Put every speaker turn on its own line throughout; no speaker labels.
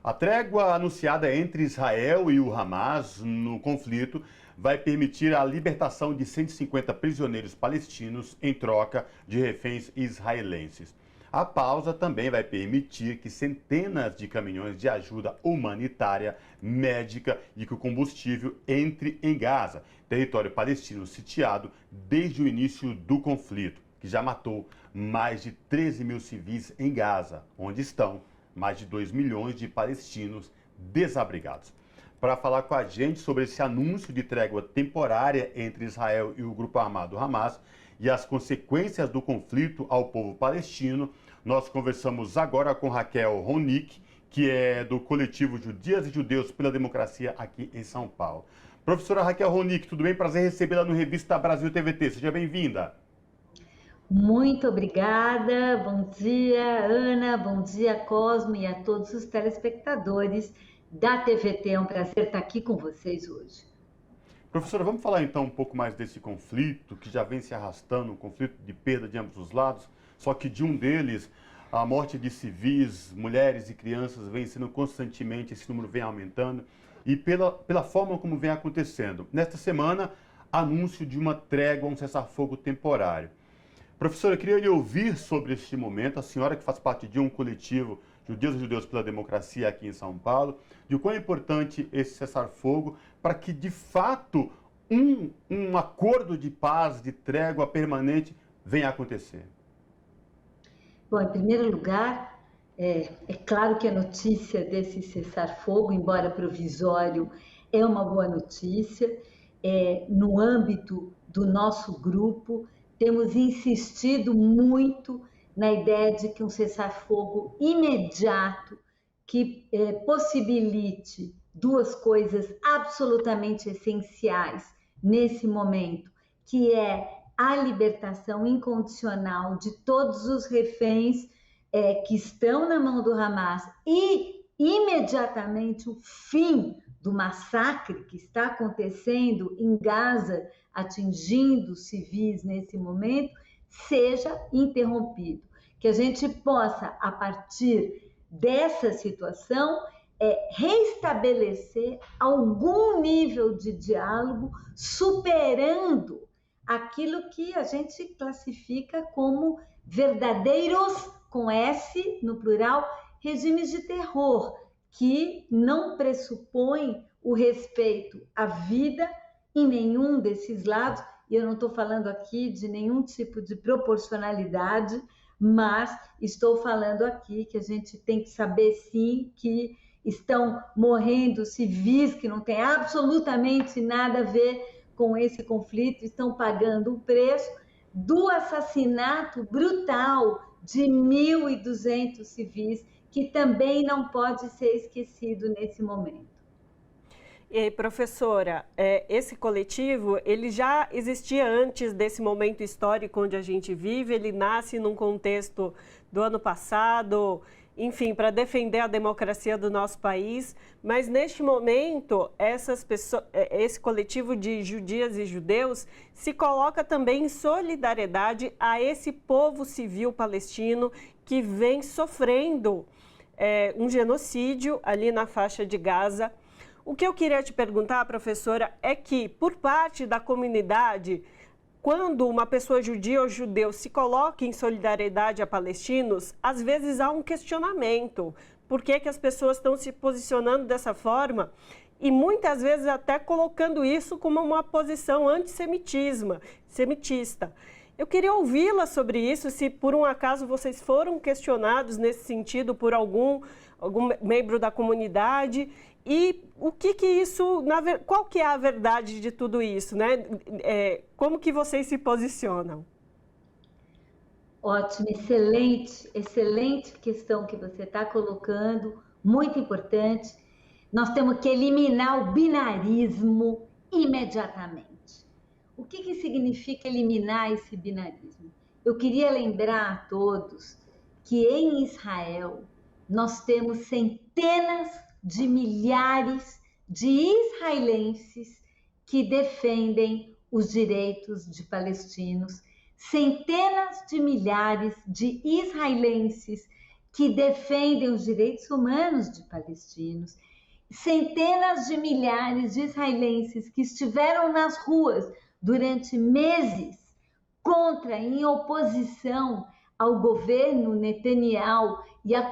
A trégua anunciada entre Israel e o Hamas no conflito vai permitir a libertação de 150 prisioneiros palestinos em troca de reféns israelenses. A pausa também vai permitir que centenas de caminhões de ajuda humanitária, médica e com combustível entre em Gaza, território palestino sitiado desde o início do conflito, que já matou mais de 13 mil civis em Gaza, onde estão mais de 2 milhões de palestinos desabrigados. Para falar com a gente sobre esse anúncio de trégua temporária entre Israel e o grupo armado Hamas e as consequências do conflito ao povo palestino, nós conversamos agora com Raquel Ronick, que é do coletivo Judias e Judeus pela Democracia aqui em São Paulo. Professora Raquel Ronick, tudo bem? Prazer recebê-la no Revista Brasil TVT. Seja bem-vinda.
Muito obrigada, bom dia Ana, bom dia Cosmo e a todos os telespectadores da TVT. É um prazer estar aqui com vocês hoje.
Professora, vamos falar então um pouco mais desse conflito que já vem se arrastando, um conflito de perda de ambos os lados, só que de um deles, a morte de civis, mulheres e crianças vem sendo constantemente, esse número vem aumentando, e pela forma como vem acontecendo. Nesta semana, anúncio de uma trégua, um cessar-fogo temporário. Professora, eu queria lhe ouvir sobre este momento, a senhora que faz parte de um coletivo Judeus e Judeus pela Democracia aqui em São Paulo, de o quão é importante esse cessar-fogo para que, de fato, um acordo de paz, de trégua permanente venha a acontecer.
Bom, em primeiro lugar, é claro que a notícia desse cessar-fogo, embora provisório, é uma boa notícia. No âmbito do nosso grupo, temos insistido muito na ideia de que um cessar-fogo imediato que possibilite duas coisas absolutamente essenciais nesse momento, que é a libertação incondicional de todos os reféns que estão na mão do Hamas e imediatamente o fim do massacre que está acontecendo em Gaza, atingindo civis nesse momento, seja interrompido. Que a gente possa, a partir dessa situação, reestabelecer algum nível de diálogo, superando aquilo que a gente classifica como verdadeiros, com S no plural, regimes de terror, que não pressupõem o respeito à vida em nenhum desses lados, e eu não estou falando aqui de nenhum tipo de proporcionalidade, mas estou falando aqui que a gente tem que saber sim que estão morrendo civis que não tem absolutamente nada a ver com esse conflito, estão pagando o preço do assassinato brutal de 1.200 civis, que também não pode ser esquecido nesse momento.
E, professora, esse coletivo, ele já existia antes desse momento histórico onde a gente vive, ele nasce num contexto do ano passado, enfim, para defender a democracia do nosso país, mas neste momento, esse coletivo de judias e judeus se coloca também em solidariedade a esse povo civil palestino que vem sofrendo um genocídio ali na faixa de Gaza. O que eu queria te perguntar, professora, é que, por parte da comunidade, quando uma pessoa judia ou judeu se coloca em solidariedade a palestinos, às vezes há um questionamento. Por que as pessoas estão se posicionando dessa forma? E muitas vezes até colocando isso como uma posição antissemitista. Eu queria ouvi-la sobre isso, se por um acaso vocês foram questionados nesse sentido por algum membro da comunidade. E o que isso, qual que é a verdade de tudo isso, né? Como que vocês se posicionam?
Ótimo, excelente questão que você está colocando, muito importante. Nós temos que eliminar o binarismo imediatamente. O que significa eliminar esse binarismo? Eu queria lembrar a todos que em Israel nós temos centenas de milhares de israelenses que defendem os direitos de palestinos, centenas de milhares de israelenses que defendem os direitos humanos de palestinos, centenas de milhares de israelenses que estiveram nas ruas durante meses contra, em oposição ao governo Netanyahu e a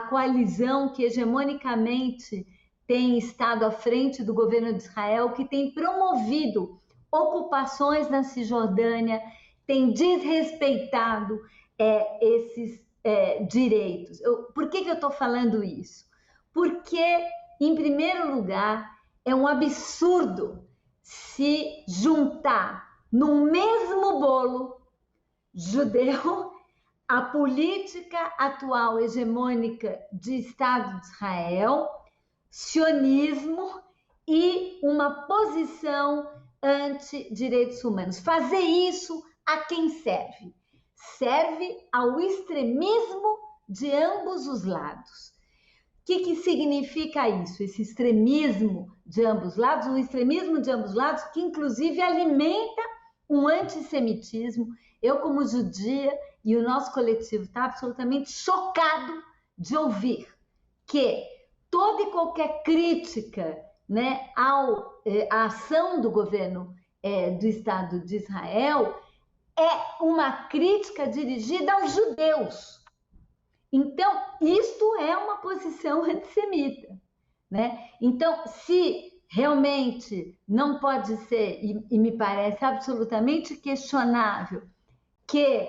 coalizão que hegemonicamente tem estado à frente do governo de Israel, que tem promovido ocupações na Cisjordânia, tem desrespeitado esses direitos. Por que eu estou falando isso? Porque, em primeiro lugar, é um absurdo se juntar no mesmo bolo judeu a política atual hegemônica de Estado de Israel, sionismo e uma posição anti-direitos humanos. Fazer isso a quem serve? Serve ao extremismo de ambos os lados. O que significa isso? Esse extremismo de ambos os lados, um extremismo de ambos os lados que inclusive alimenta um antissemitismo. Eu, como judia, e o nosso coletivo está absolutamente chocado de ouvir que toda e qualquer crítica, né, à ação do governo do Estado de Israel é uma crítica dirigida aos judeus. Então, isto é uma posição antissemita, né? Então, se realmente não pode ser, e me parece absolutamente questionável, que,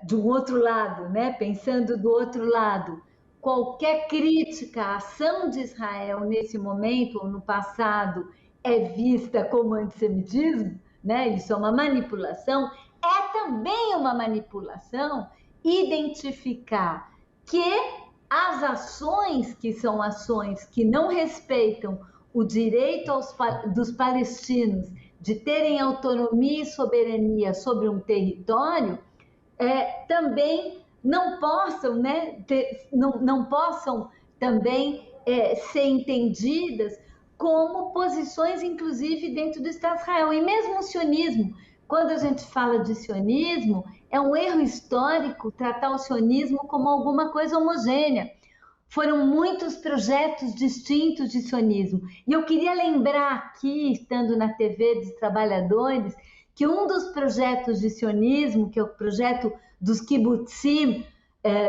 de um outro lado, né, pensando do outro lado, qualquer crítica à ação de Israel nesse momento ou no passado é vista como antissemitismo, né? Isso é uma manipulação. É também uma manipulação identificar que as ações que são ações que não respeitam o direito dos palestinos de terem autonomia e soberania sobre um território, também não possam, né, não possam também ser entendidas como posições, inclusive, dentro do Estado de Israel. E mesmo o sionismo, quando a gente fala de sionismo, é um erro histórico tratar o sionismo como alguma coisa homogênea. Foram muitos projetos distintos de sionismo. E eu queria lembrar aqui, estando na TV dos Trabalhadores, que um dos projetos de sionismo, que é o projeto dos kibbutzim,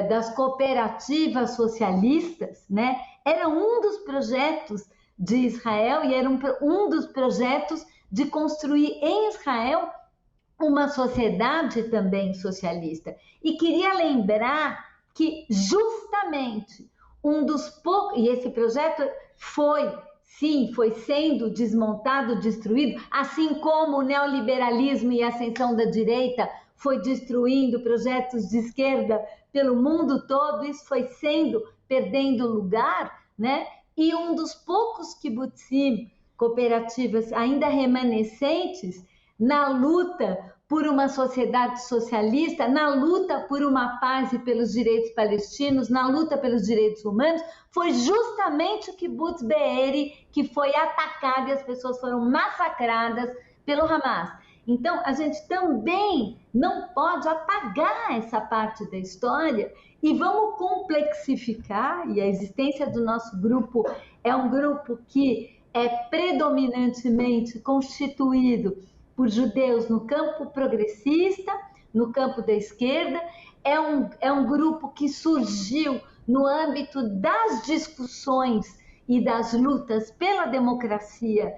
das cooperativas socialistas, né, era um dos projetos de Israel e era um dos projetos de construir em Israel uma sociedade também socialista. E queria lembrar que justamente um dos poucos, e esse projeto foi sendo desmontado, destruído, assim como o neoliberalismo e a ascensão da direita foi destruindo projetos de esquerda pelo mundo todo, isso foi perdendo lugar, né? E um dos poucos kibbutzim, cooperativas ainda remanescentes, na luta por uma sociedade socialista, na luta por uma paz e pelos direitos palestinos, na luta pelos direitos humanos, foi justamente o kibbutz Be'eri que foi atacado e as pessoas foram massacradas pelo Hamas. Então, a gente também não pode apagar essa parte da história e vamos complexificar, e a existência do nosso grupo é um grupo que é predominantemente constituído por judeus no campo progressista, no campo da esquerda, é um grupo que surgiu no âmbito das discussões e das lutas pela democracia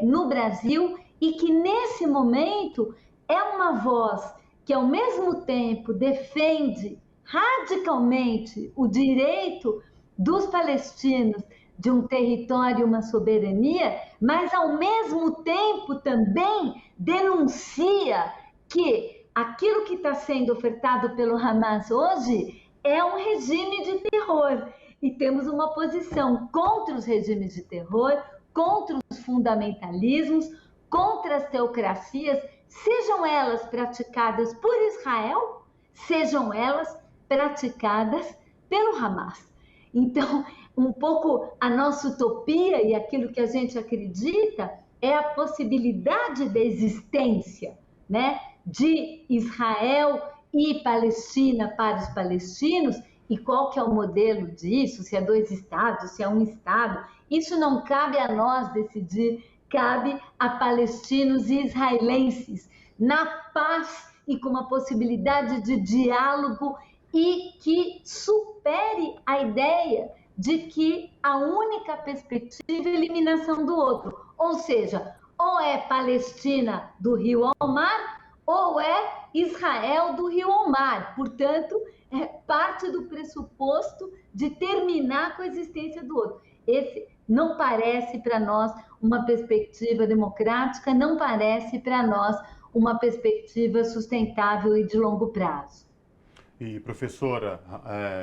no Brasil e que nesse momento é uma voz que ao mesmo tempo defende radicalmente o direito dos palestinos de um território, uma soberania, mas ao mesmo tempo também denuncia que aquilo que está sendo ofertado pelo Hamas hoje é um regime de terror. E temos uma posição contra os regimes de terror, contra os fundamentalismos, contra as teocracias, sejam elas praticadas por Israel, sejam elas praticadas pelo Hamas. Então, um pouco a nossa utopia e aquilo que a gente acredita é a possibilidade da existência, né, de Israel e Palestina para os palestinos e qual que é o modelo disso, se é 2 estados, se é 1 estado, isso não cabe a nós decidir, cabe a palestinos e israelenses, na paz e com uma possibilidade de diálogo e que supere a ideia de que a única perspectiva é a eliminação do outro. Ou seja, ou é Palestina do rio ao mar, ou é Israel do rio ao mar. Portanto, é parte do pressuposto de terminar a coexistência do outro. Esse não parece para nós uma perspectiva democrática, não parece para nós uma perspectiva sustentável e de longo prazo.
E, professora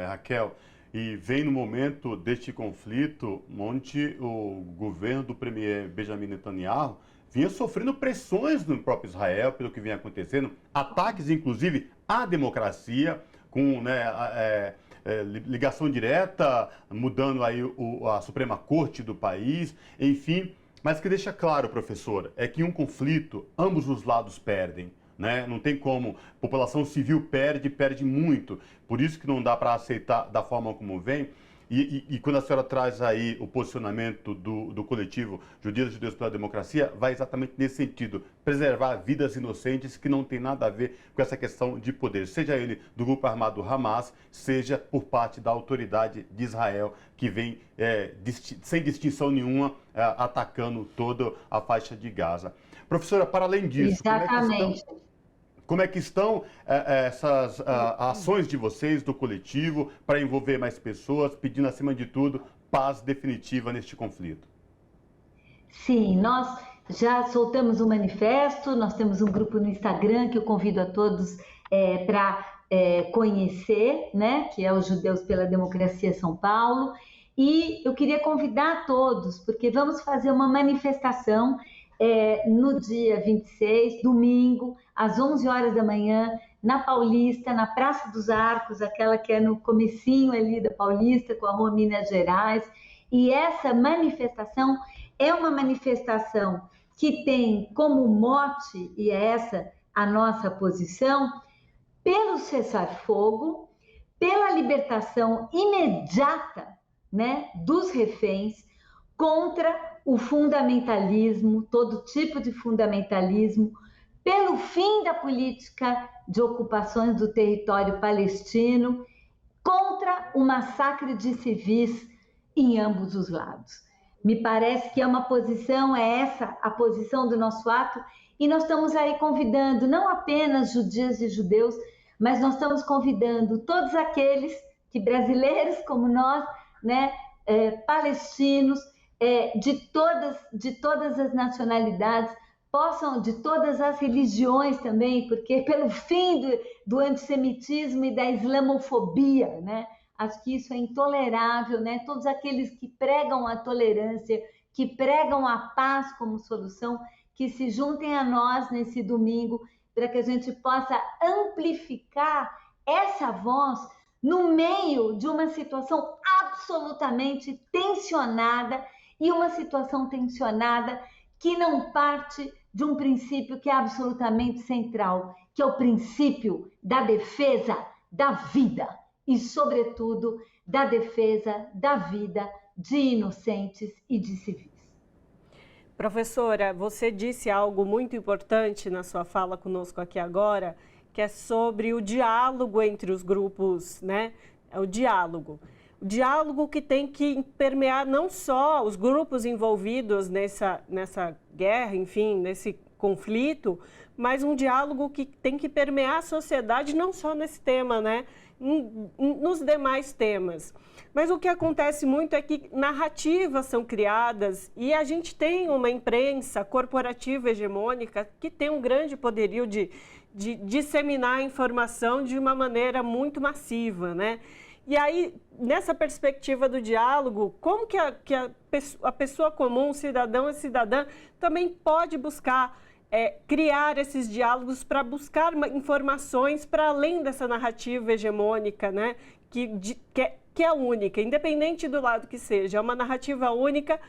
Raquel, e vem no momento deste conflito onde o governo do premier Benjamin Netanyahu vinha sofrendo pressões no próprio Israel pelo que vinha acontecendo, ataques inclusive à democracia, com ligação direta, mudando aí a Suprema Corte do país, enfim. Mas o que deixa claro, professor, é que em um conflito ambos os lados perdem. Né? Não tem como, a população civil perde muito, por isso que não dá para aceitar da forma como vem. E quando a senhora traz aí o posicionamento do coletivo Judias e Judeus pela Democracia, vai exatamente nesse sentido, preservar vidas inocentes que não tem nada a ver com essa questão de poder, seja ele do grupo armado Hamas, seja por parte da autoridade de Israel, que vem sem distinção nenhuma atacando toda a faixa de Gaza. Professora, para além disso,
exatamente.
Como é que estão essas ações de vocês, do coletivo, para envolver mais pessoas, pedindo, acima de tudo, paz definitiva neste conflito?
Sim, nós já soltamos um manifesto, nós temos um grupo no Instagram que eu convido a todos para conhecer, né, que é o Judeus pela Democracia São Paulo. E eu queria convidar a todos, porque vamos fazer uma manifestação no dia 26, domingo, às 11 horas da manhã, na Paulista, na Praça dos Arcos, aquela que é no comecinho ali da Paulista, com a Rua Minas Gerais. E essa manifestação é uma manifestação que tem como mote, e é essa a nossa posição, pelo cessar-fogo, pela libertação imediata, né, dos reféns, contra o fundamentalismo, todo tipo de fundamentalismo, pelo fim da política de ocupações do território palestino, contra o massacre de civis em ambos os lados. Me parece que é uma posição, é essa a posição do nosso ato, e nós estamos aí convidando não apenas judias e judeus, mas nós estamos convidando todos aqueles que brasileiros como nós, né, palestinos, de todas as nacionalidades, de todas as religiões também, porque pelo fim do antissemitismo e da islamofobia, né? Acho que isso é intolerável, né? Todos aqueles que pregam a tolerância, que pregam a paz como solução, que se juntem a nós nesse domingo, para que a gente possa amplificar essa voz no meio de uma situação absolutamente tensionada, e uma situação tensionada que não parte de um princípio que é absolutamente central, que é o princípio da defesa da vida e, sobretudo, da defesa da vida de inocentes e de civis.
Professora, você disse algo muito importante na sua fala conosco aqui agora, que é sobre o diálogo entre os grupos, né? É o diálogo. O diálogo que tem que permear não só os grupos envolvidos nessa guerra, enfim, nesse conflito, mas um diálogo que tem que permear a sociedade não só nesse tema, né? Nos demais temas. Mas o que acontece muito é que narrativas são criadas e a gente tem uma imprensa corporativa hegemônica que tem um grande poderio de disseminar a informação de uma maneira muito massiva, né? E aí, nessa perspectiva do diálogo, como que a pessoa comum, cidadão e cidadã, também pode buscar criar esses diálogos para buscar informações para além dessa narrativa hegemônica, né? Que é única, independente do lado que seja, é uma narrativa única.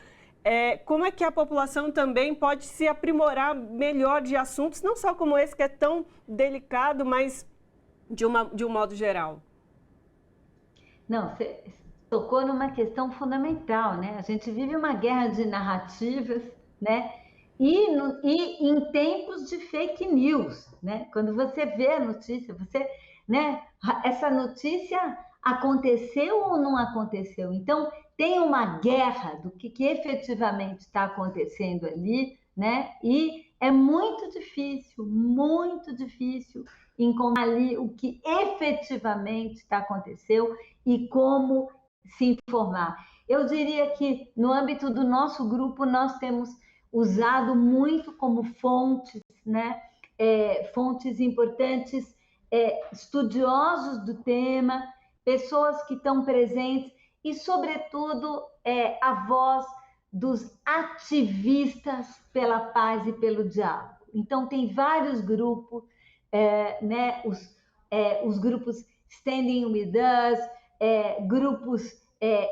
Como é que a população também pode se aprimorar melhor de assuntos, não só como esse que é tão delicado, mas de um modo geral?
Não, você tocou numa questão fundamental, né? A gente vive uma guerra de narrativas, né? E em tempos de fake news, né? Quando você vê a notícia, você, né? Essa notícia aconteceu ou não aconteceu? Então, tem uma guerra do que efetivamente está acontecendo ali, né? E é muito difícil encontrar ali o que efetivamente aconteceu e como se informar. Eu diria que no âmbito do nosso grupo nós temos usado muito como fontes, né? Fontes importantes, estudiosos do tema, pessoas que estão presentes e, sobretudo, a voz dos ativistas pela paz e pelo diálogo. Então, tem vários grupos, né? Os grupos Standing With Us, grupos,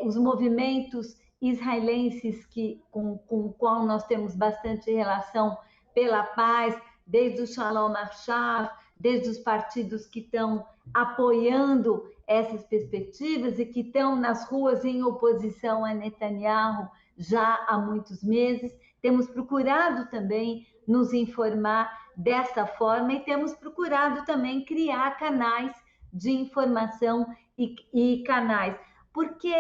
os movimentos israelenses com o qual nós temos bastante relação pela paz, desde o Shalom Achav, desde os partidos que estão apoiando essas perspectivas e que estão nas ruas em oposição a Netanyahu já há muitos meses. Temos procurado também nos informar dessa forma e temos procurado também criar canais de informação e canais, porque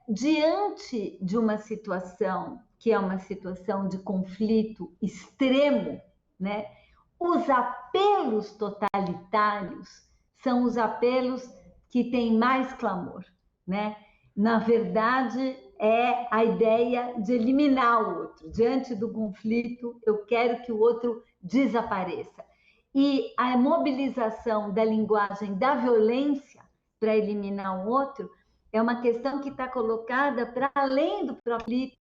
diante de uma situação que é uma situação de conflito extremo, né, os apelos totalitários são os apelos que têm mais clamor, né? Na verdade, é a ideia de eliminar o outro. Diante do conflito, eu quero que o outro desapareça. E a mobilização da linguagem da violência para eliminar o outro é uma questão que está colocada para além do conflito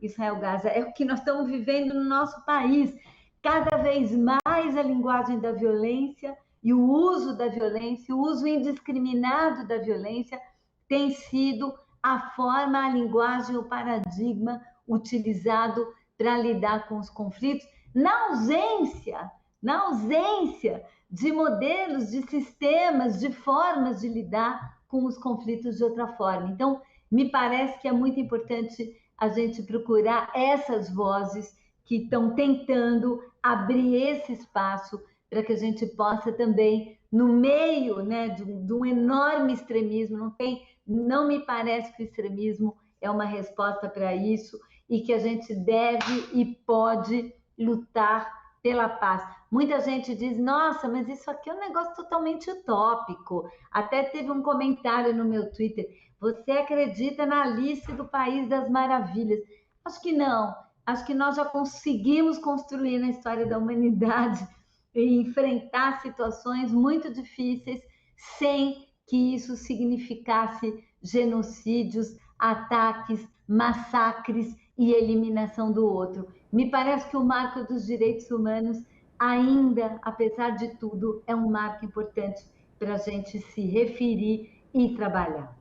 Israel-Gaza. É o que nós estamos vivendo no nosso país. Cada vez mais a linguagem da violência e o uso da violência, o uso indiscriminado da violência tem sido a forma, a linguagem, o paradigma utilizado para lidar com os conflitos, na ausência de modelos, de sistemas, de formas de lidar com os conflitos de outra forma. Então, me parece que é muito importante a gente procurar essas vozes que estão tentando abrir esse espaço para que a gente possa também, no meio, né, de um enorme extremismo, não me parece que o extremismo é uma resposta para isso e que a gente deve e pode lutar pela paz. Muita gente diz, nossa, mas isso aqui é um negócio totalmente utópico. Até teve um comentário no meu Twitter, você acredita na Alice do País das Maravilhas? Acho que não. Acho que nós já conseguimos construir na história da humanidade e enfrentar situações muito difíceis sem que isso significasse genocídios, ataques, massacres e eliminação do outro. Me parece que o marco dos direitos humanos ainda, apesar de tudo, é um marco importante para a gente se referir e trabalhar.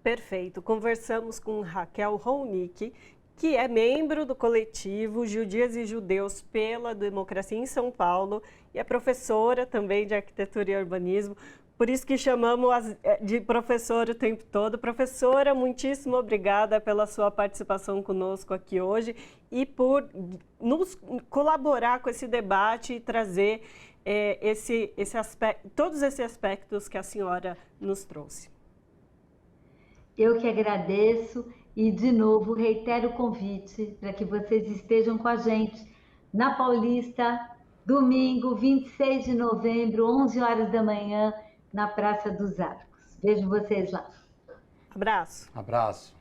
Perfeito. Conversamos com Raquel Ronick, que é membro do coletivo Judias e Judeus pela Democracia em São Paulo e é professora também de Arquitetura e Urbanismo, por isso que chamamos de professora o tempo todo. Professora, muitíssimo obrigada pela sua participação conosco aqui hoje e por nos colaborar com esse debate e trazer todos esses aspectos que a senhora nos trouxe.
Eu que agradeço e, de novo, reitero o convite para que vocês estejam com a gente na Paulista, domingo, 26 de novembro, 11 horas da manhã, na Praça dos Arcos. Vejo vocês lá.
Abraço.
Abraço.